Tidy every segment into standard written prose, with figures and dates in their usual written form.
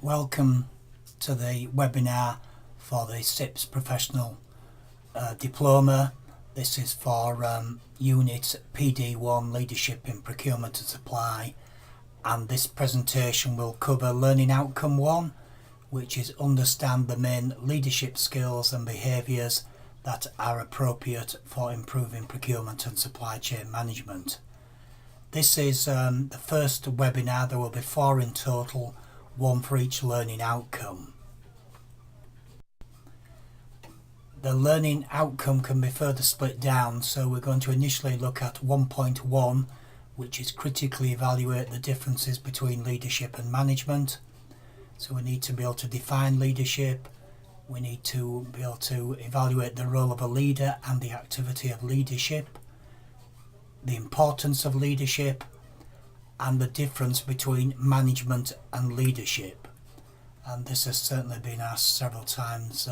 Welcome to the webinar for the CIPS Professional Diploma. This is for Unit PD1 Leadership in Procurement and Supply, and this presentation will cover Learning Outcome 1, which is understand the main leadership skills and behaviours that are appropriate for improving procurement and supply chain management. This is the first webinar. There will be 4 in total, 1 for each learning outcome. The learning outcome can be further split down, so we're going to initially look at 1.1, which is critically evaluate the differences between leadership and management. So we need to be able to define leadership, we need to be able to evaluate the role of a leader and the activity of leadership, the importance of leadership, and the difference between management and leadership. And this has certainly been asked several times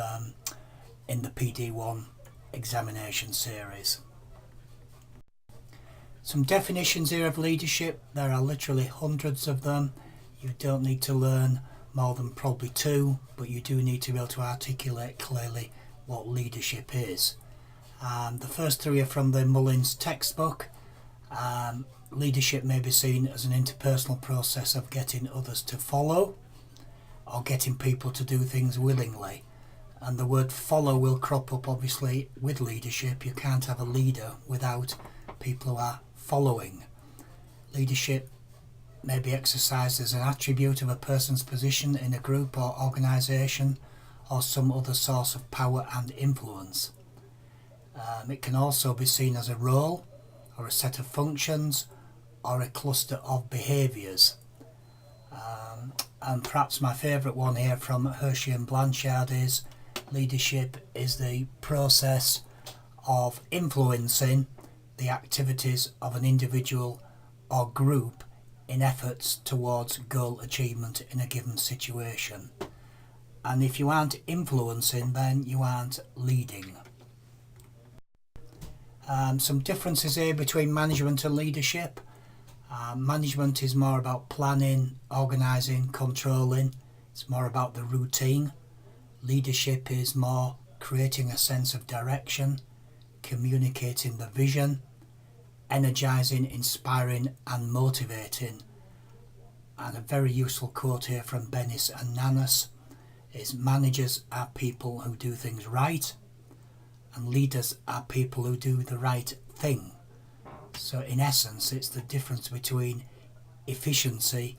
in the PD1 examination series. Some definitions here of leadership. There are literally hundreds of them. You don't need to learn more than probably 2, but you do need to be able to articulate clearly what leadership is. The first 3 are from the Mullins textbook. Leadership may be seen as an interpersonal process of getting others to follow or getting people to do things willingly. And the word follow will crop up obviously with leadership. You can't have a leader without people who are following. Leadership may be exercised as an attribute of a person's position in a group or organisation or some other source of power and influence. It can also be seen as a role or a set of functions or a cluster of behaviours. And perhaps my favourite one here from Hersey and Blanchard is leadership is the process of influencing the activities of an individual or group in efforts towards goal achievement in a given situation. And if you aren't influencing, then you aren't leading. Some differences here between management and leadership. Management is more about planning, organising, controlling. It's more about the routine. Leadership is more creating a sense of direction, communicating the vision, energising, inspiring and motivating. And a very useful quote here from Bennis and Nanas is managers are people who do things right and leaders are people who do the right thing. So in essence, it's the difference between efficiency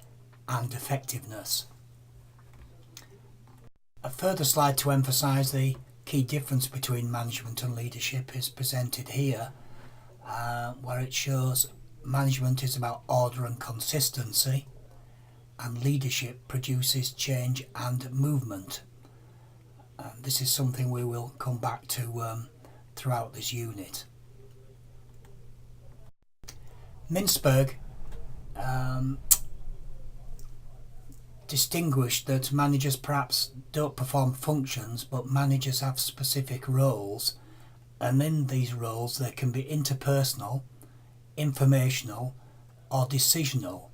and effectiveness. A further slide to emphasise the key difference between management and leadership is presented here, where it shows management is about order and consistency, and leadership produces change and movement. This is something we will come back to throughout this unit. Mintzberg distinguished that managers perhaps don't perform functions, but managers have specific roles, and in these roles they can be interpersonal, informational or decisional.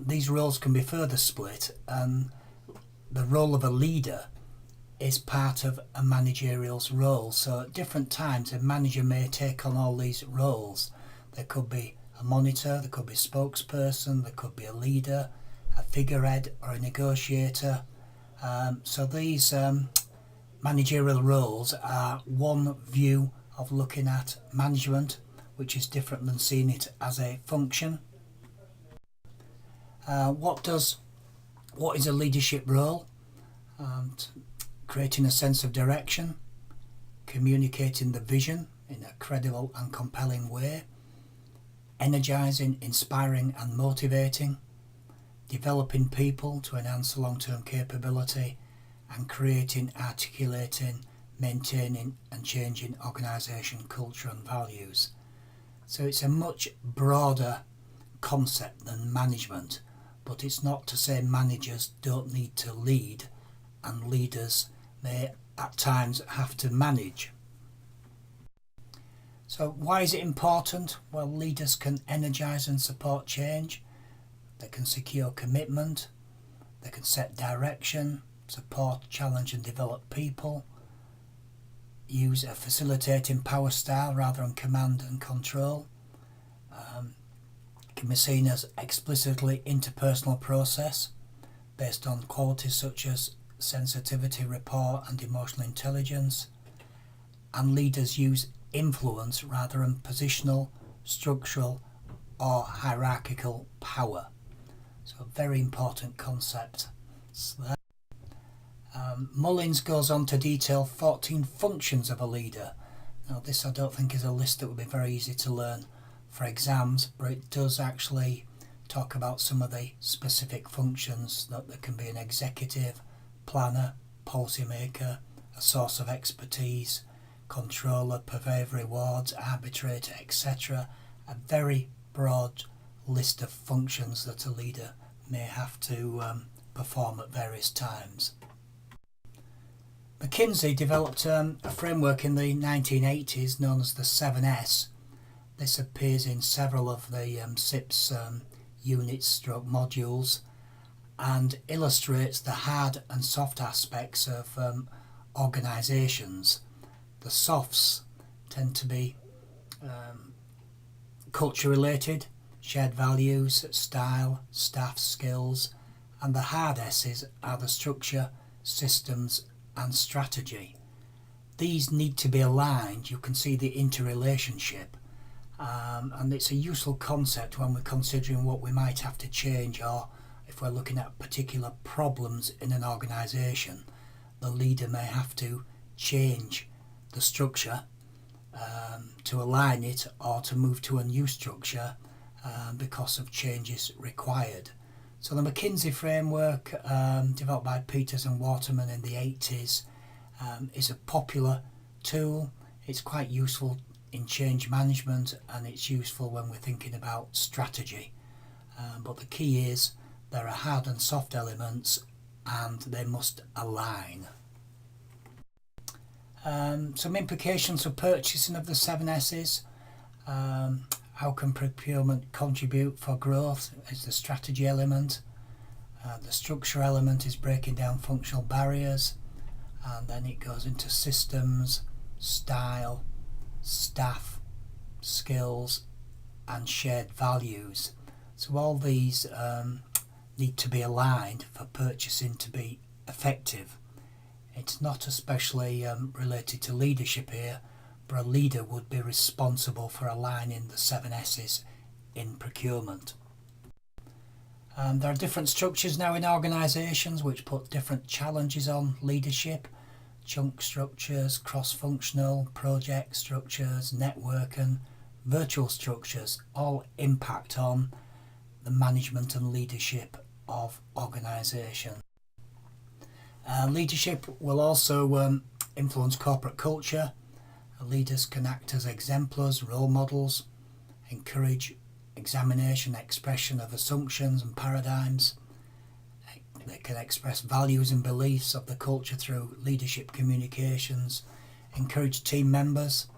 These roles can be further split, and the role of a leader is part of a managerial's role. So at different times a manager may take on all these roles. There could be a monitor, there could be a spokesperson, there could be a leader, a figurehead or a negotiator. So these managerial roles are one view of looking at management, which is different than seeing it as a function. What is a leadership role? Creating a sense of direction, communicating the vision in a credible and compelling way, energising, inspiring and motivating, developing people to enhance long-term capability, and creating, articulating, maintaining and changing organisation culture and values. So it's a much broader concept than management, but it's not to say managers don't need to lead and leaders may at times have to manage. So why is it important? Well, leaders can energise and support change. They can secure commitment. They can set direction, support, challenge and develop people, use a facilitating power style rather than command and control, can be seen as explicitly interpersonal process based on qualities such as sensitivity, rapport and emotional intelligence, and leaders use influence rather than positional, structural or hierarchical power. So a very important concept. Mullins goes on to detail 14 functions of a leader. Now this I don't think is a list that would be very easy to learn for exams, but it does actually talk about some of the specific functions, that there can be an executive, planner, policymaker, a source of expertise, controller, purveyor of rewards, arbitrator, etc. A very broad list of functions that a leader may have to perform at various times. Mckinsey developed a framework in the 1980s known as the 7S. This appears in several of the CIPS units/modules and illustrates the hard and soft aspects of organisations. The softs tend to be culture related, shared values, style, staff skills, and the hard S's are the structure, systems and strategy. These need to be aligned. You can see the interrelationship, and it's a useful concept when we're considering what we might have to change, or if we're looking at particular problems in an organisation. The leader may have to change the structure to align it, or to move to a new structure because of changes required. So the McKinsey framework, developed by Peters and Waterman in the 80s, is a popular tool. It's quite useful in change management, and it's useful when we're thinking about strategy. But the key is there are hard and soft elements and they must align. Some implications for purchasing of the 7S's. How can procurement contribute for growth is the strategy element. The structure element is breaking down functional barriers, and then it goes into systems, style, staff, skills and shared values. So all these need to be aligned for purchasing to be effective. It's not especially related to leadership here, but a leader would be responsible for aligning the 7S's in procurement. There are different structures now in organisations which put different challenges on leadership. Chunk structures, cross-functional, project structures, network and virtual structures all impact on the management and leadership of organisations. Leadership will also influence corporate culture. Leaders can act as exemplars, role models, encourage examination, expression of assumptions and paradigms. They can express values and beliefs of the culture through leadership communications, encourage team members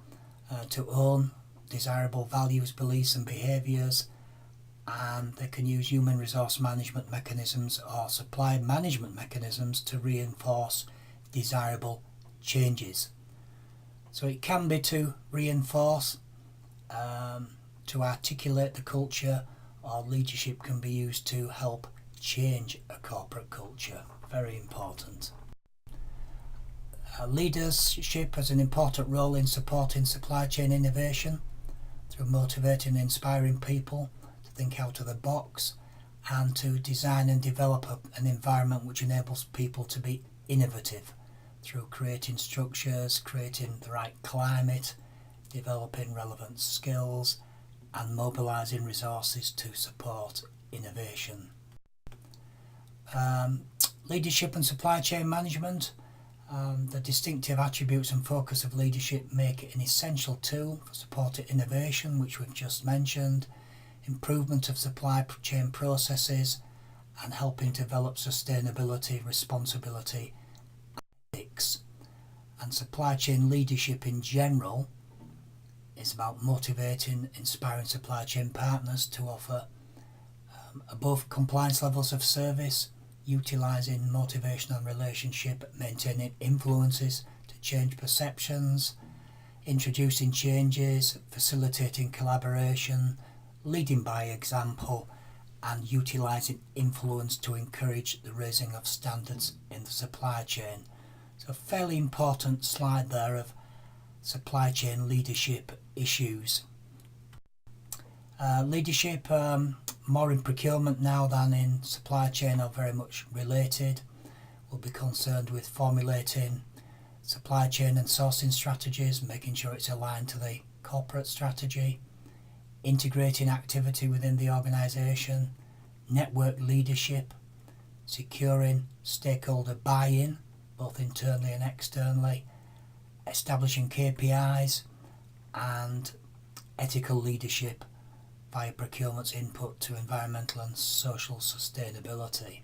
to own desirable values, beliefs and behaviours, and they can use human resource management mechanisms or supply management mechanisms to reinforce desirable changes. So it can be to reinforce, to articulate the culture, or leadership can be used to help change a corporate culture. Very important. Leadership has an important role in supporting supply chain innovation through motivating and inspiring people to think out of the box and to design and develop an environment which enables people to be innovative through creating structures, creating the right climate, developing relevant skills and mobilising resources to support innovation. Leadership and supply chain management. The distinctive attributes and focus of leadership make it an essential tool for supporting innovation, which we've just mentioned, improvement of supply chain processes, and helping develop sustainability, responsibility, and ethics. And supply chain leadership in general is about motivating, inspiring supply chain partners to offer above compliance levels of service, utilising motivation and relationship, maintaining influences to change perceptions, introducing changes, facilitating collaboration, leading by example, and utilising influence to encourage the raising of standards in the supply chain. So a fairly important slide there of supply chain leadership issues. Leadership, more in procurement now than in supply chain, are very much related. We'll be concerned with formulating supply chain and sourcing strategies, making sure it's aligned to the corporate strategy, integrating activity within the organisation, network leadership, securing stakeholder buy-in, both internally and externally, establishing KPIs, and ethical leadership via procurement's input to environmental and social sustainability.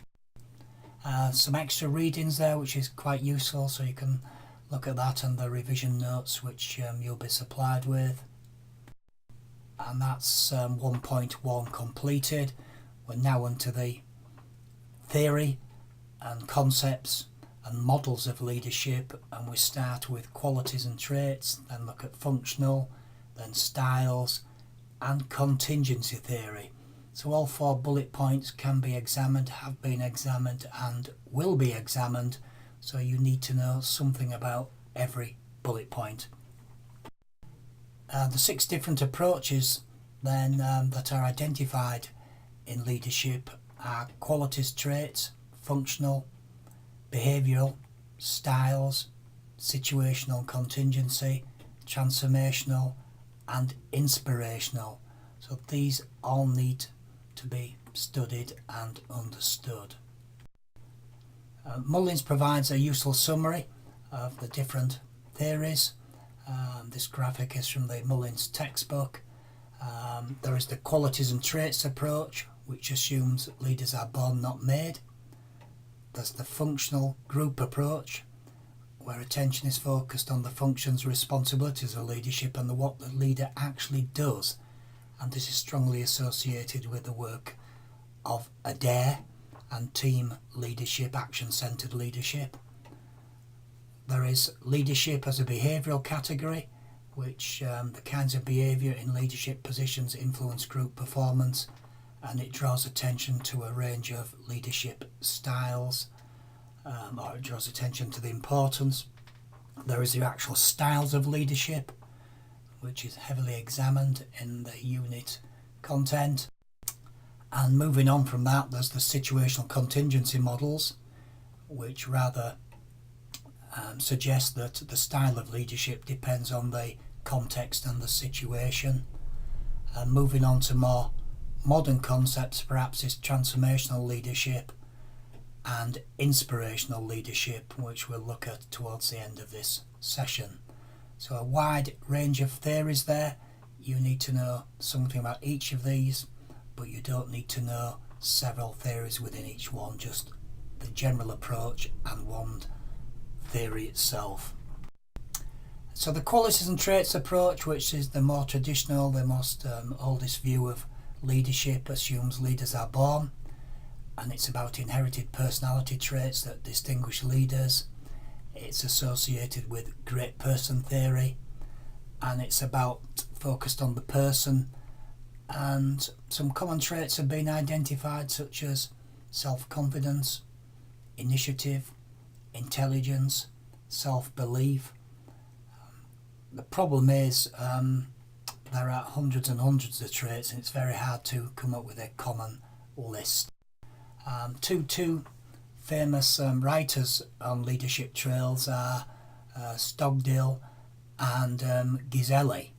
Some extra readings there which is quite useful, so you can look at that and the revision notes which you'll be supplied with. And that's 1.1 completed. We're now onto the theory and concepts and models of leadership, and we start with qualities and traits, then look at functional, then styles, and contingency theory. So all 4 bullet points can be examined, have been examined, and will be examined, so you need to know something about every bullet point. The 6 different approaches then that are identified in leadership are qualities, traits, functional, behavioural, styles, situational, contingency, transformational, and inspirational. So these all need to be studied and understood. Mullins provides a useful summary of the different theories. This graphic is from the Mullins textbook. There is the qualities and traits approach, which assumes that leaders are born, not made. There's the functional group approach, where attention is focused on the functions, responsibilities of leadership and what the leader actually does, and this is strongly associated with the work of Adair and team leadership, action-centred leadership. There is leadership as a behavioural category, which the kinds of behaviour in leadership positions influence group performance, and it draws attention to a range of leadership styles, or it draws attention to the importance. There is the actual styles of leadership, which is heavily examined in the unit content. And moving on from that, there's the situational contingency models, which rather suggest that the style of leadership depends on the context and the situation. And moving on to more modern concepts, perhaps, is transformational leadership and inspirational leadership, which we'll look at towards the end of this session. So a wide range of theories there. You need to know something about each of these, but you don't need to know several theories within each one, just the general approach and one theory itself. So the qualities and traits approach, which is the more traditional, the most oldest view of leadership, assumes leaders are born, and it's about inherited personality traits that distinguish leaders. It's associated with great person theory, and it's about focused on the person, and some common traits have been identified, such as self-confidence, initiative, intelligence, self-belief. The problem is there are hundreds and hundreds of traits, and it's very hard to come up with a common list. Two famous writers on leadership trails are Stockdale and Giselli.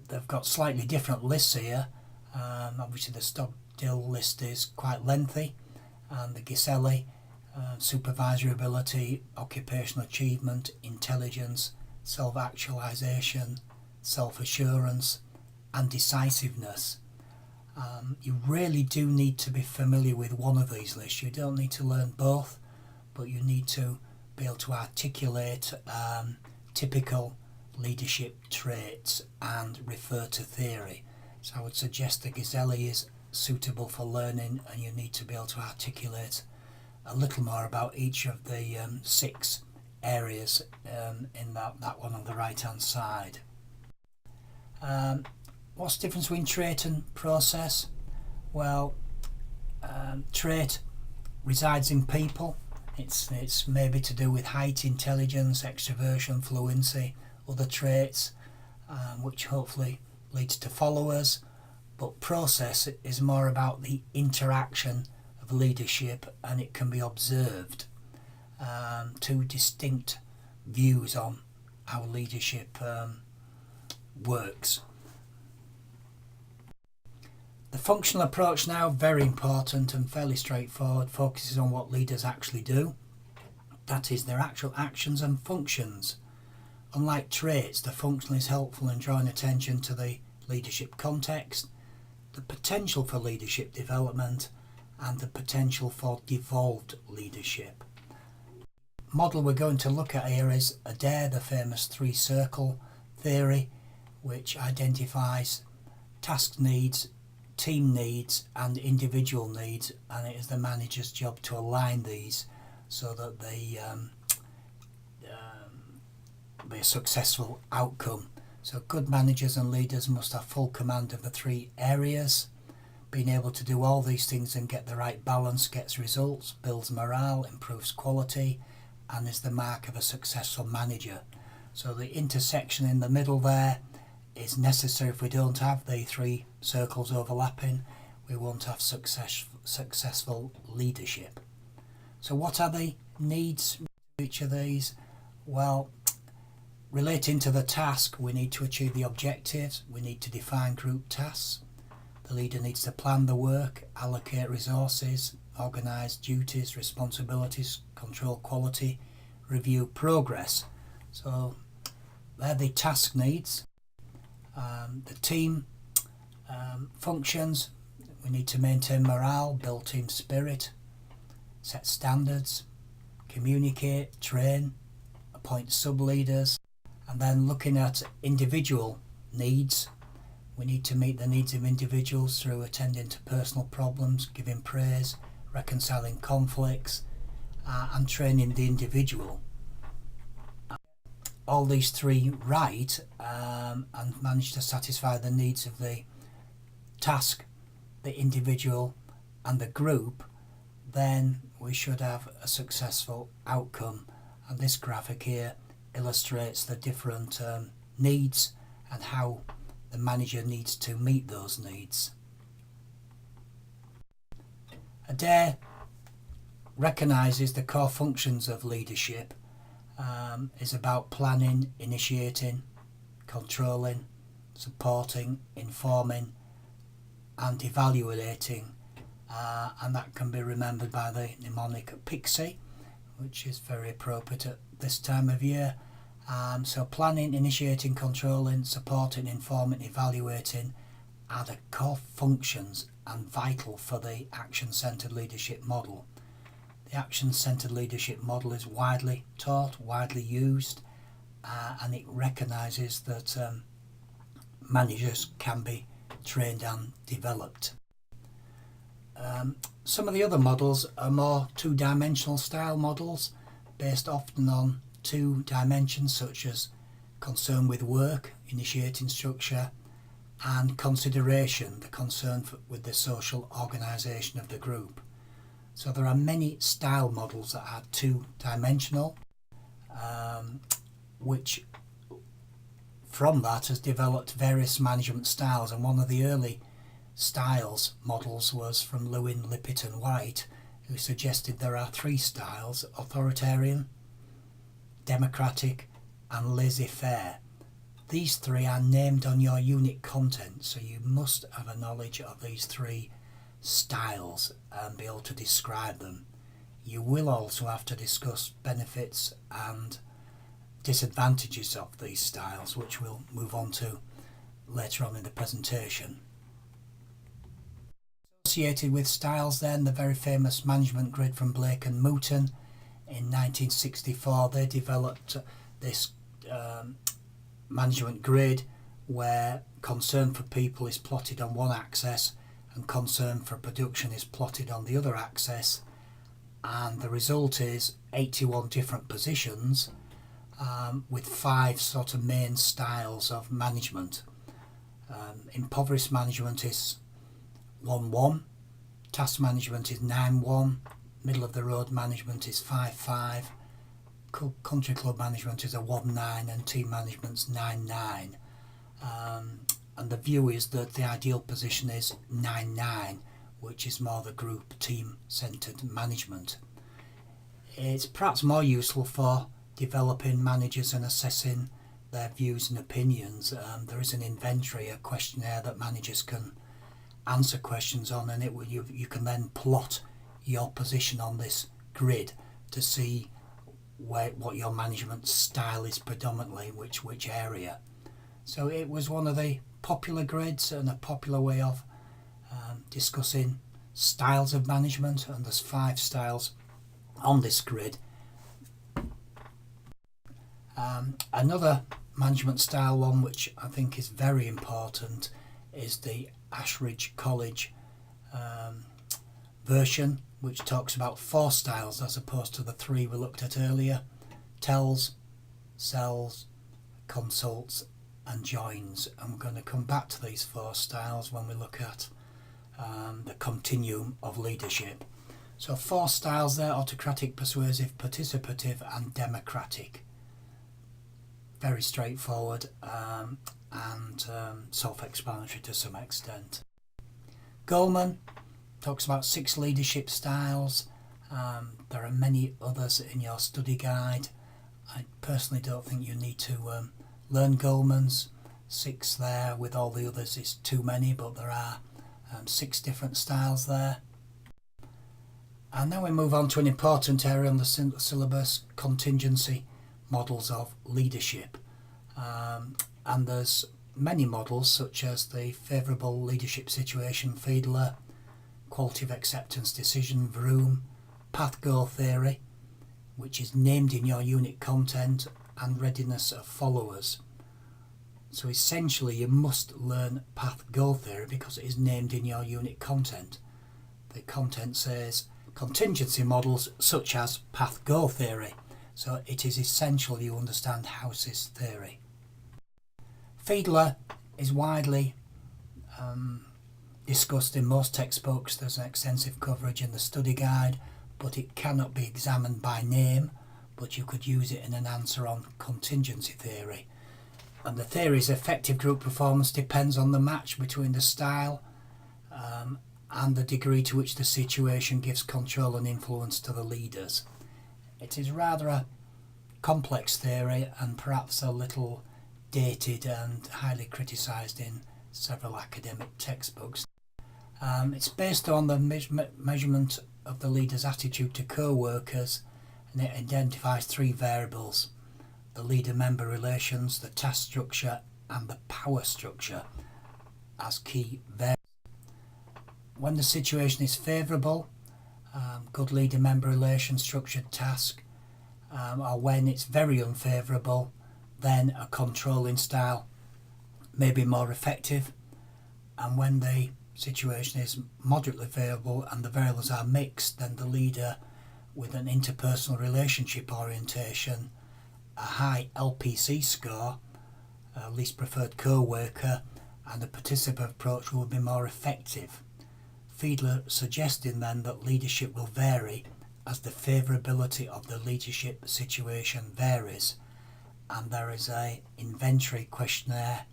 They've got slightly different lists here. Obviously the Stockdale list is quite lengthy, and the Giselli supervisory ability, occupational achievement, intelligence, self-actualization, self-assurance, and decisiveness. You really do need to be familiar with one of these lists. You don't need to learn both, but you need to be able to articulate typical leadership traits and refer to theory. So I would suggest that Giselli is suitable for learning, and you need to be able to articulate a little more about each of the 6 areas in that one on the right hand side. What's the difference between trait and process? Well, trait resides in people. It's maybe to do with height, intelligence, extroversion, fluency, other traits, which hopefully leads to followers. But process is more about the interaction of leadership, and it can be observed. 2 distinct views on how leadership works. The functional approach now, very important and fairly straightforward, focuses on what leaders actually do. That is, their actual actions and functions. Unlike traits, the functional is helpful in drawing attention to the leadership context, the potential for leadership development, and the potential for devolved leadership. Model we're going to look at here is Adair, the famous 3-circle theory, which identifies task needs, team needs and individual needs, and it is the manager's job to align these so that they be a successful outcome. So good managers and leaders must have full command of the 3 areas. Being able to do all these things and get the right balance gets results, builds morale, improves quality, and is the mark of a successful manager. So the intersection in the middle there is necessary. If we don't have the 3 circles overlapping, we won't have successful leadership. So what are the needs of each of these? Well, relating to the task, we need to achieve the objectives, we need to define group tasks, the leader needs to plan the work, allocate resources, organise duties, responsibilities, control quality, review progress. So they're the task needs. The team functions, we need to maintain morale, build team spirit, set standards, communicate, train, appoint sub-leaders. And then looking at individual needs, we need to meet the needs of individuals through attending to personal problems, giving praise, reconciling conflicts, and training the individual. All these 3 right and manage to satisfy the needs of the task, the individual and the group, then we should have a successful outcome. And this graphic here illustrates the different needs and how the manager needs to meet those needs. Adair recognises the core functions of leadership is about planning, initiating, controlling, supporting, informing and evaluating, and that can be remembered by the mnemonic PIXI, which is very appropriate at this time of year. So planning, initiating, controlling, supporting, informing, evaluating are the core functions and vital for the action-centred leadership model. The action-centred leadership model is widely taught, widely used, and it recognises that managers can be trained and developed. Some of the other models are more 2-dimensional style models, based often on 2 dimensions such as concern with work, initiating structure, and consideration, the concern with the social organisation of the group. So there are many style models that are 2-dimensional, which from that has developed various management styles, and one of the early styles models was from Lewin, Lippitt and White, who suggested there are 3 styles: authoritarian, democratic and laissez-faire. These 3 are named on your unit content, so you must have a knowledge of these 3 styles and be able to describe them. You will also have to discuss benefits and disadvantages of these styles, which we'll move on to later on in the presentation. Associated with styles then, the very famous management grid from Blake and Mouton in 1964, they developed this management grid where concern for people is plotted on one axis and concern for production is plotted on the other axis, and the result is 81 different positions with 5 sort of main styles of management. Impoverished management is 1-1, task management is 9-1, middle of the road management is 5-5, country club management is a 1-9, and team management's 9-9. And the view is that the ideal position is 9-9, which is more the group team centred management. It's perhaps more useful for developing managers and assessing their views and opinions. There is an inventory, a questionnaire that managers can answer questions on, and you can then plot your position on this grid to see what your management style is predominantly, which area. So it was one of the popular grids and a popular way of discussing styles of management, and there's 5 styles on this grid. Another management style one which I think is very important is the Ashridge College version, which talks about 4 styles as opposed to the 3 we looked at earlier: tells, sells, consults and joins. And we're going to come back to these 4 styles when we look at the continuum of leadership. So 4 styles there: autocratic, persuasive, participative and democratic. Very straightforward and self-explanatory to some extent. Goleman talks about 6 leadership styles. There are many others in your study guide. I personally don't think you need to learn Goleman's. 6 there with all the others is too many, but there are 6 different styles there. And then we move on to an important area on the syllabus: contingency models of leadership. And there's many models such as the favourable leadership situation, Fiedler, quality of acceptance decision, Vroom, path goal theory, which is named in your unit content, and readiness of followers. So essentially you must learn path goal theory because it is named in your unit content. The content says contingency models such as path goal theory. So it is essential you understand House's theory. Fiedler is widely discussed in most textbooks. There's an extensive coverage in the study guide, but it cannot be examined by name, but you could use it in an answer on contingency theory. And the theory's effective group performance depends on the match between the style and the degree to which the situation gives control and influence to the leaders. It is rather a complex theory and perhaps a little dated and highly criticised in several academic textbooks. It's based on the measurement of the leader's attitude to co-workers, and it identifies 3 variables: the leader-member relations, the task structure and the power structure as key variables. When the situation is favourable, good leader-member relation, structured task, or when it's very unfavourable, then a controlling style may be more effective. And when the situation is moderately favourable and the variables are mixed, then the leader with an interpersonal relationship orientation, a high LPC score, least preferred co-worker, and a participative approach will be more effective. Fiedler suggesting then that leadership will vary as the favourability of the leadership situation varies, and there is a inventory questionnaire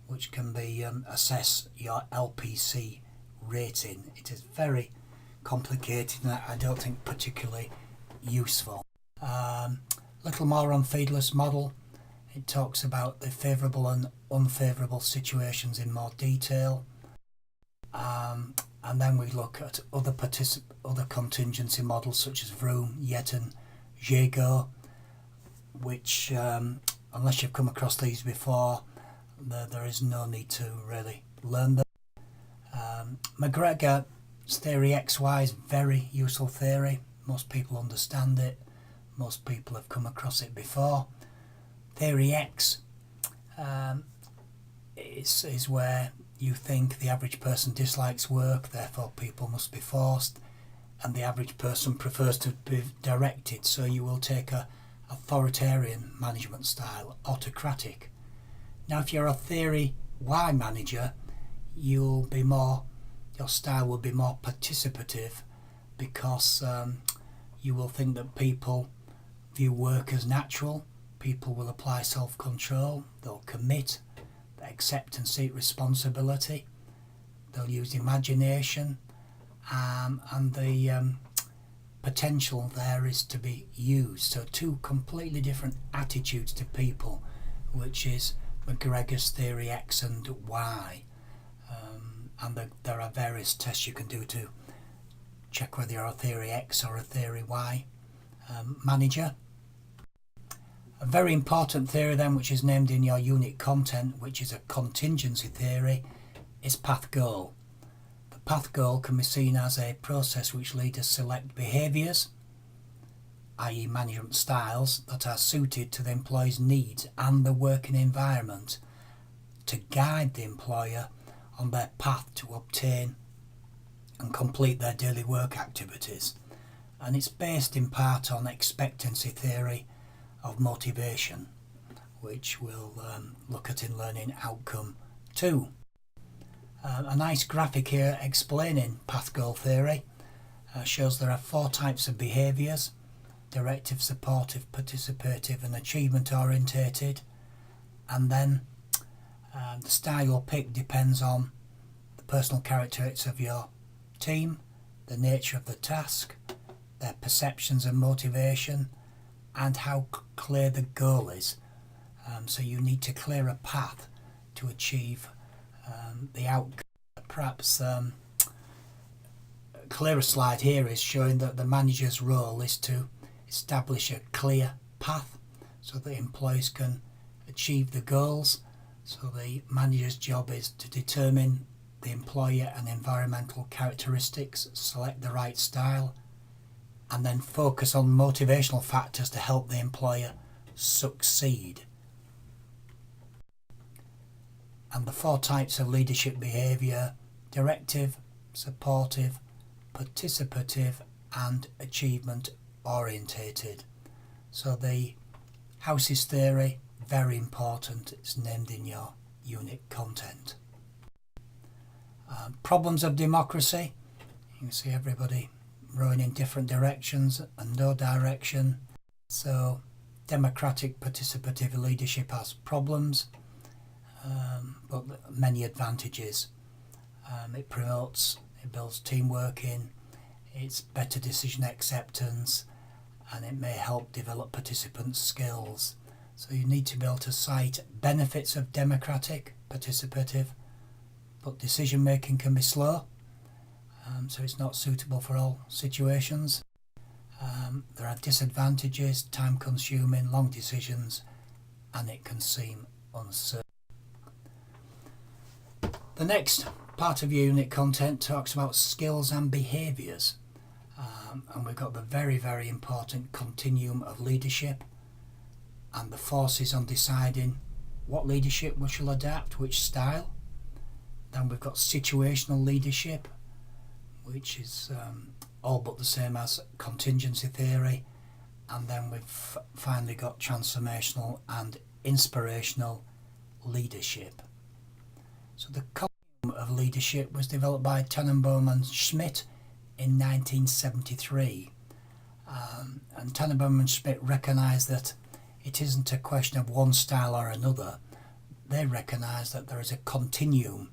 which can be assess your LPC rating. It is very complicated and I don't think particularly useful. Little more on Fiedler's model. It talks about the favourable and unfavourable situations in more detail. And then we look at other contingency models such as Vroom, Yet and Jago, which unless you've come across these before, there is no need to really learn them. McGregor's theory XY is very useful theory. Most people understand it. Most people have come across it before. Theory X is where you think the average person dislikes work, therefore people must be forced, and the average person prefers to be directed, so you will take a authoritarian management style, autocratic. Now if you're a theory Y manager, your style will be more participative, because you will think that people view work as natural. People will apply self-control, they'll commit, they accept and seek responsibility, they'll use imagination, and the potential there is to be used. So two completely different attitudes to people, which is McGregor's theory X and Y. And there are various tests you can do to check whether you're a theory X or a theory Y manager. A very important theory then, which is named in your unit content, which is a contingency theory, is path goal. The path goal can be seen as a process which leaders select behaviours, i.e. management styles, that are suited to the employee's needs and the working environment, to guide the employer on their path to obtain and complete their daily work activities. And it's based in part on expectancy theory of motivation, which we'll look at in learning outcome 2. A nice graphic here explaining path goal theory shows there are 4 types of behaviours: directive, supportive, participative and achievement orientated. And then the style you'll pick depends on the personal characteristics of your team, the nature of the task, their perceptions and motivation, and how clear the goal is. So you need to clear a path to achieve the outcome. Perhaps a clearer slide here is showing that the manager's role is to establish a clear path so that employees can achieve the goals. So the manager's job is to determine the employer and environmental characteristics, select the right style, and then focus on motivational factors to help the employer succeed. And the 4 types of leadership behaviour: directive, supportive, participative and achievement orientated. So the House's theory, very important, it's named in your unit content. Problems of democracy: you can see everybody rowing in different directions and no direction. So democratic participative leadership has problems, but many advantages. It builds teamwork in, it's better decision acceptance, and it may help develop participants' skills. So you need to be able to cite benefits of democratic, participative, but decision making can be slow, so it's not suitable for all situations. There are disadvantages: time consuming, long decisions, and it can seem uncertain. The next part of your unit content talks about skills and behaviours, and we've got the very, very important continuum of leadership and the forces on deciding what leadership we shall adapt, which style. Then we've got situational leadership, which is all but the same as contingency theory. And then we've finally got transformational and inspirational leadership. So the Continuum of leadership was developed by Tannenbaum and Schmidt in 1973. And Tannenbaum and Schmidt recognised that it isn't a question of one style or another. They recognise that there is a continuum,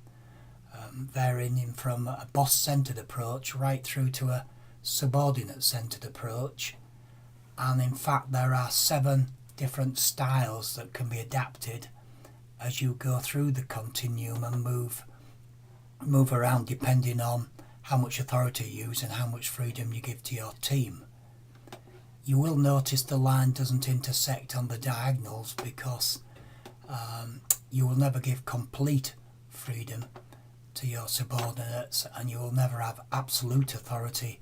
varying from a boss-centred approach right through to a subordinate-centred approach. And in fact there are 7 different styles that can be adapted as you go through the continuum and move around depending on how much authority you use and how much freedom you give to your team. You will notice the line doesn't intersect on the diagonals because you will never give complete freedom to your subordinates, and you will never have absolute authority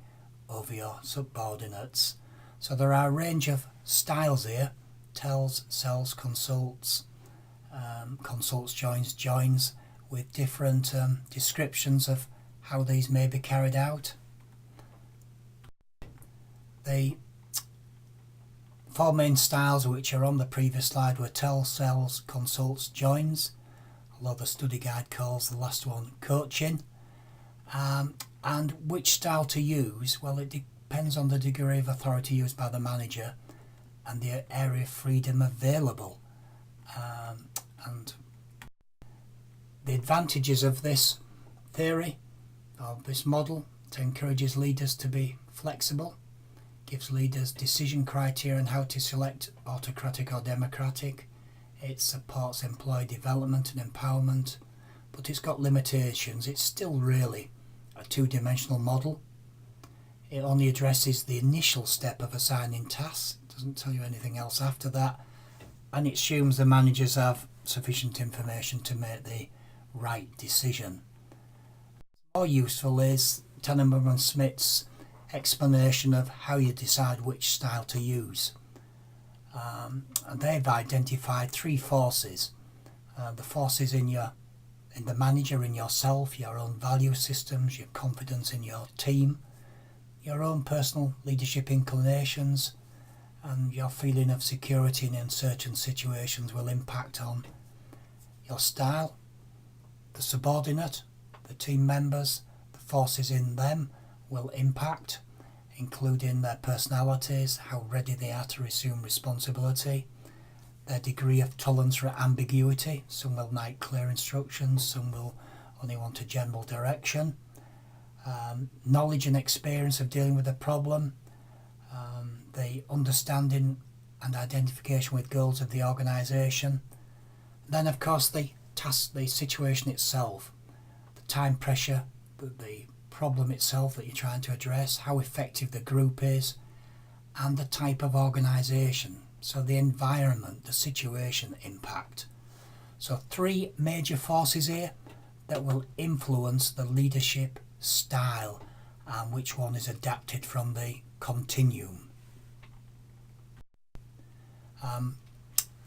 over your subordinates. So there are a range of styles here: tells, sells, consults, consults, joins, with different descriptions of how these may be carried out. The four main styles which are on the previous slide were tell, sells, consults, joins, although the study guide calls the last one coaching. And which style to use? Well, it depends on the degree of authority used by the manager and the area of freedom available. And the advantages of this theory, of this model, it encourages leaders to be flexible, gives leaders decision criteria on how to select autocratic or democratic. It supports employee development and empowerment, but it's got limitations. It's still really a two-dimensional model. It only addresses the initial step of assigning tasks. It doesn't tell you anything else after that, and it assumes the managers have sufficient information to make the right decision. More useful is Tannenbaum and Smith's explanation of how you decide which style to use. And they've identified three forces. The forces in the manager, in yourself, your own value systems, your confidence in your team, your own personal leadership inclinations, and your feeling of security in uncertain situations will impact on your style. The subordinate, the team members, the forces in them will impact, including their personalities, how ready they are to assume responsibility, their degree of tolerance for ambiguity. Some will like clear instructions, some will only want a general direction. Knowledge and experience of dealing with a problem, the understanding and identification with goals of the organisation. Then, of course, the task, the situation itself, the time pressure, the problem itself that you're trying to address, how effective the group is, and the type of organisation. So the environment, the situation impact. So three major forces here that will influence the leadership style and which one is adapted from the Continuum.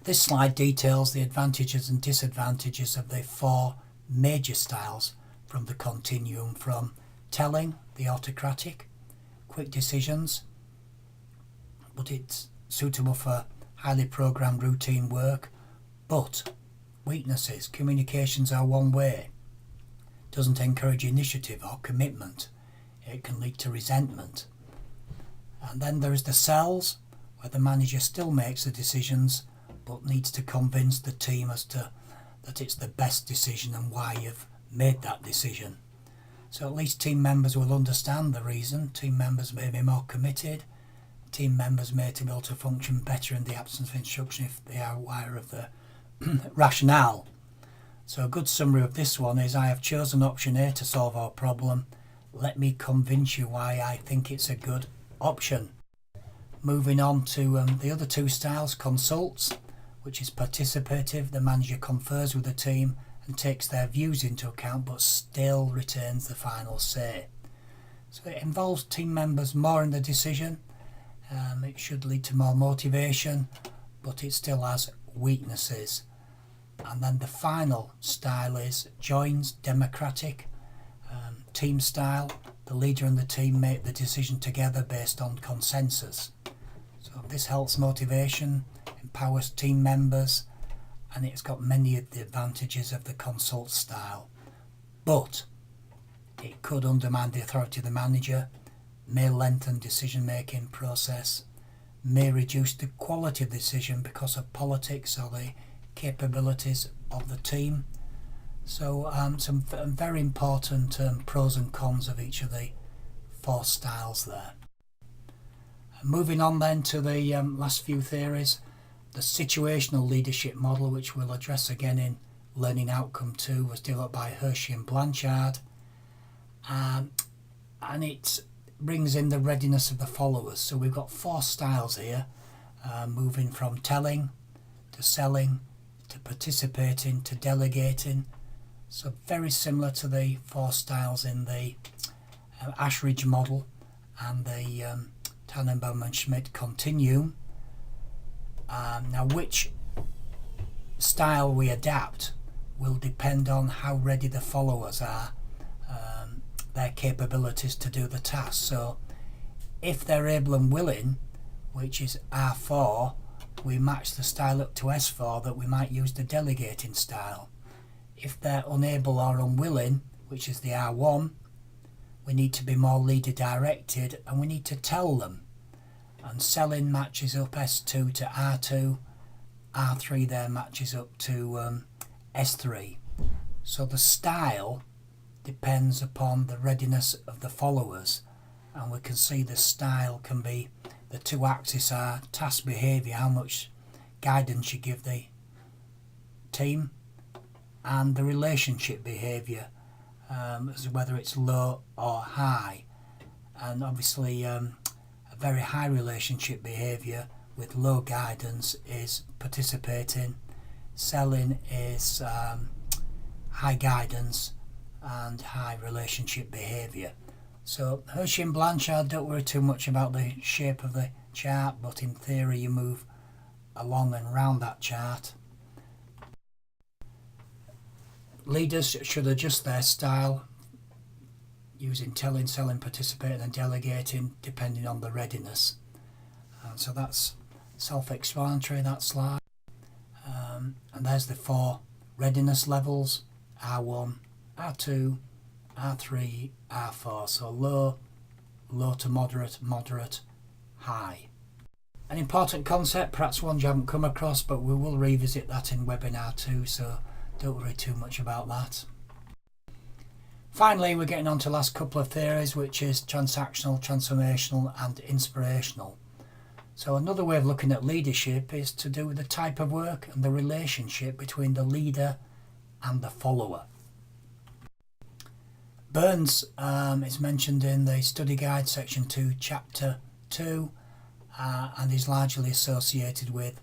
This slide details the advantages and disadvantages of the four major styles from the Continuum, from telling, the autocratic, quick decisions, but it's suitable for highly programmed routine work. But weaknesses, communications are one way, doesn't encourage initiative or commitment, it can lead to resentment. And then there is the cells, where the manager still makes the decisions but needs to convince the team as to that it's the best decision and why you've made that decision. So at least team members will understand the reason. Team members may be more committed. Team members may be able to function better in the absence of instruction if they are aware of the rationale. So a good summary of this one is: I have chosen option A to solve our problem. Let me convince you why I think it's a good option. Moving on to the other two styles, consults, which is participative. The manager confers with the team and takes their views into account but still retains the final say. So it involves team members more in the decision. It should lead to more motivation, but it still has weaknesses. And then the final style is joins, democratic, team style. The leader and the team make the decision together based on consensus. So this helps motivation, empowers team members, and it's got many of the advantages of the consult style. But it could undermine the authority of the manager, may lengthen decision-making process, may reduce the quality of the decision because of politics or the capabilities of the team. So some very important pros and cons of each of the four styles there. Moving on then to the last few theories, the situational leadership model, which we'll address again in Learning Outcome 2, was developed by Hersey and Blanchard, and it brings in the readiness of the followers. So we've got four styles here, moving from telling to selling to participating to delegating. So very similar to the four styles in the Ashridge model and the Tannenbaum and Schmidt Continuum. Now which style we adapt will depend on how ready the followers are, their capabilities to do the task. So if they're able and willing, which is R4, we match the style up to S4 that we might use the delegating style. If they're unable or unwilling, which is the R1, we need to be more leader directed and we need to tell them. And selling matches up S2 to R2, R3 there matches up to S3. So the style depends upon the readiness of the followers, and we can see the style can be, the two axes are task behaviour, how much guidance you give the team, and the relationship behaviour, as whether it's low or high. And obviously a very high relationship behaviour with low guidance is participating, selling is high guidance and high relationship behaviour. So Hersey and Blanchard, don't worry too much about the shape of the chart, but in theory you move along and round that chart. Leaders should adjust their style using telling, selling, participating and delegating depending on the readiness. And so that's self-explanatory, that slide. And there's the 4 readiness levels: R1, R2, R3, R4. So low, low to moderate, moderate, high. An important concept, perhaps one you haven't come across, but we will revisit that in webinar 2, so don't worry too much about that. Finally, we're getting on to the last couple of theories, which is transactional, transformational and inspirational. So another way of looking at leadership is to do with the type of work and the relationship between the leader and the follower. Burns is mentioned in the study guide section 2 chapter 2 and is largely associated with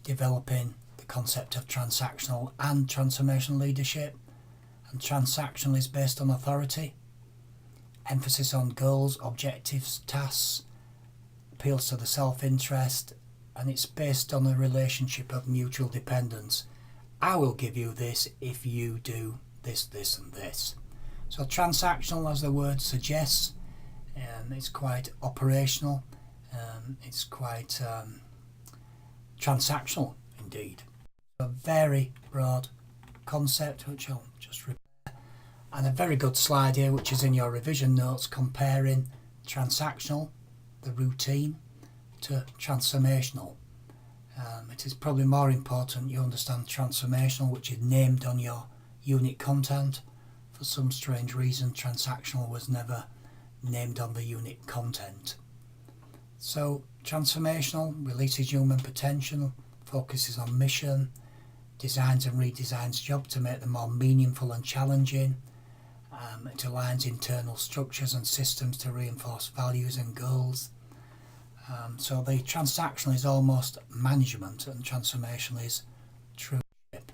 developing the concept of transactional and transformational leadership. And transactional is based on authority, emphasis on goals, objectives, tasks, appeals to the self-interest, and it's based on a relationship of mutual dependence. I will give you this if you do this, this and this. So transactional, as the word suggests, it's quite operational, it's quite transactional indeed. A very broad concept which I'll just repeat, and a very good slide here which is in your revision notes comparing transactional, the routine, to transformational. It is probably more important you understand transformational, which is named on your unit content. For some strange reason, transactional was never named on the unit content. So transformational releases human potential, focuses on mission, designs and redesigns jobs to make them more meaningful and challenging. It aligns internal structures and systems to reinforce values and goals. So the transactional is almost management and transformational is true leadership.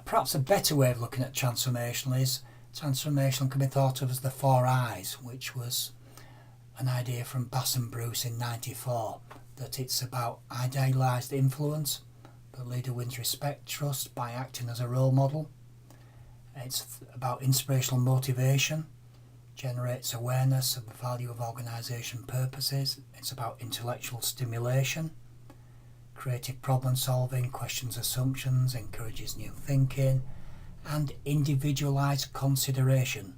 Perhaps a better way of looking at transformational is transformational can be thought of as the 4 I's, which was an idea from Bass and Bruce in '94, that it's about idealised influence. The leader wins respect, trust by acting as a role model. It's about inspirational motivation, generates awareness of the value of organisation purposes. It's about intellectual stimulation, creative problem solving, questions assumptions, encourages new thinking, and individualised consideration.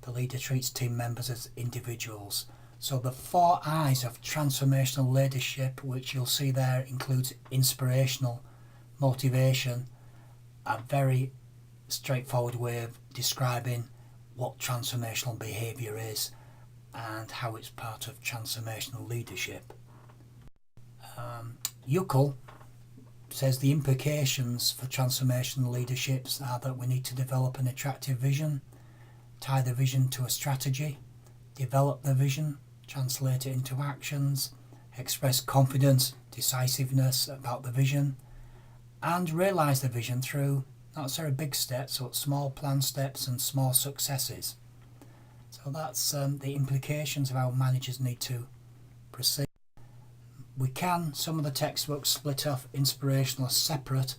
The leader treats team members as individuals. So the 4 I's of transformational leadership, which you'll see there, includes inspirational, motivation, a very straightforward way of describing what transformational behaviour is and how it's part of transformational leadership. Yuckel says the implications for transformational leaderships are that we need to develop an attractive vision, tie the vision to a strategy, develop the vision, translate it into actions, express confidence, decisiveness about the vision, and realise the vision through not necessarily big steps, but small planned steps and small successes. So that's the implications of how managers need to proceed. We can, some of the textbooks split off inspirational as separate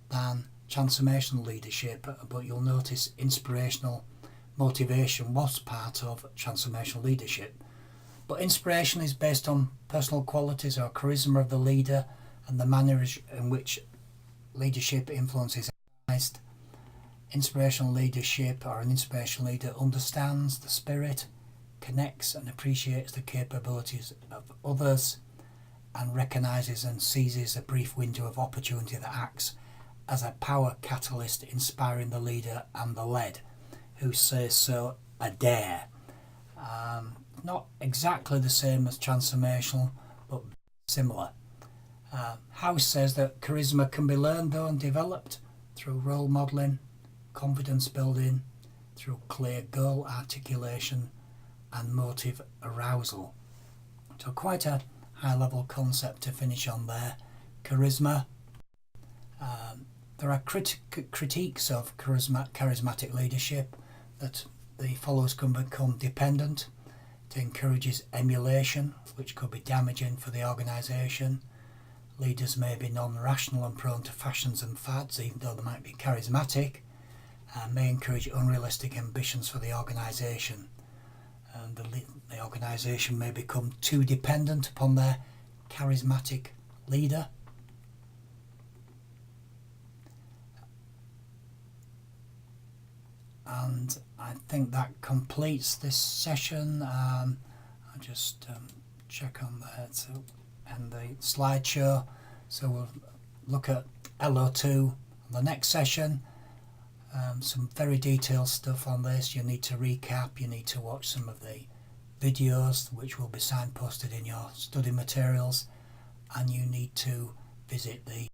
than transformational leadership, but you'll notice inspirational motivation was part of transformational leadership. But inspiration is based on personal qualities or charisma of the leader and the manner in which leadership influence is exercised. Inspirational leadership, or an inspirational leader, understands the spirit, connects and appreciates the capabilities of others, and recognises and seizes a brief window of opportunity that acts as a power catalyst, inspiring the leader and the led. Who says so? Adair. Not exactly the same as transformational, but similar. House says that charisma can be learned though and developed through role modelling, confidence building, through clear goal articulation and motive arousal. So quite a high level concept to finish on there. Charisma. There are critiques of charismatic leadership, that the followers can become dependent. It encourages emulation, which could be damaging for the organisation. Leaders may be non-rational and prone to fashions and fads, even though they might be charismatic, and may encourage unrealistic ambitions for the organisation. And the organisation may become too dependent upon their charismatic leader. And I think that completes this session. I'll just check on there to end the slideshow. So we'll look at LO2 on the next session. Some very detailed stuff on this. You need to recap, you need to watch some of the videos which will be signposted in your study materials, and you need to visit the...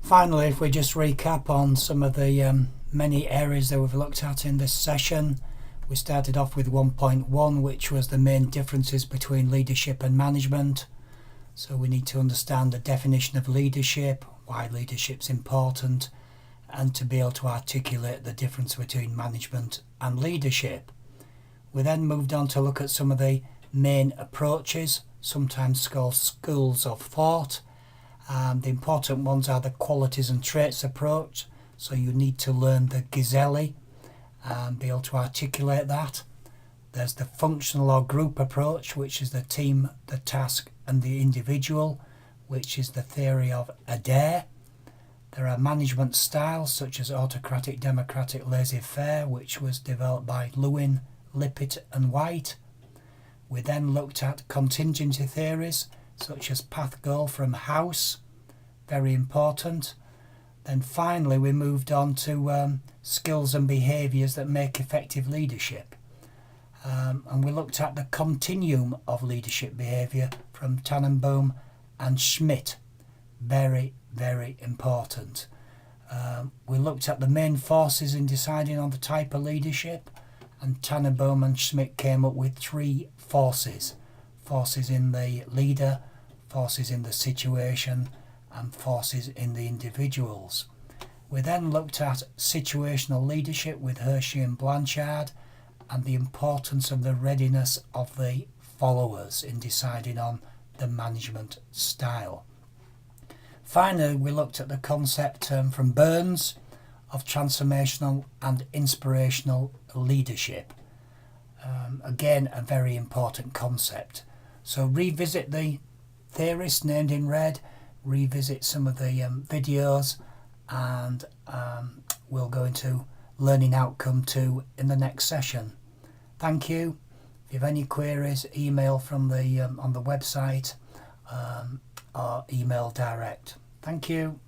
Finally, if we just recap on some of the many areas that we've looked at in this session. We started off with 1.1, which was the main differences between leadership and management. So we need to understand the definition of leadership, why leadership's important, and to be able to articulate the difference between management and leadership. We then moved on to look at some of the main approaches, sometimes called schools of thought. The important ones are the qualities and traits approach. So you need to learn the Gazelle and be able to articulate that. There's the functional or group approach, which is the team, the task and the individual, which is the theory of Adair. There are management styles such as autocratic, democratic, laissez-faire, which was developed by Lewin, Lippitt and White. We then looked at contingency theories such as path goal from House, very important. Then finally we moved on to skills and behaviours that make effective leadership. And we looked at the continuum of leadership behaviour from Tannenbaum and Schmidt. Very, very important. We looked at the main forces in deciding on the type of leadership, and Tannenbaum and Schmidt came up with 3 forces. Forces in the leader, forces in the situation, and forces in the individuals. We then looked at situational leadership with Hersey and Blanchard, and the importance of the readiness of the followers in deciding on the management style. Finally, we looked at the concept from Burns of transformational and inspirational leadership. Again, a very important concept. So revisit the theorists named in red, revisit some of the videos, and we'll go into learning outcome 2 in the next session. Thank you. If you have any queries, email from the on the website or email direct. Thank you.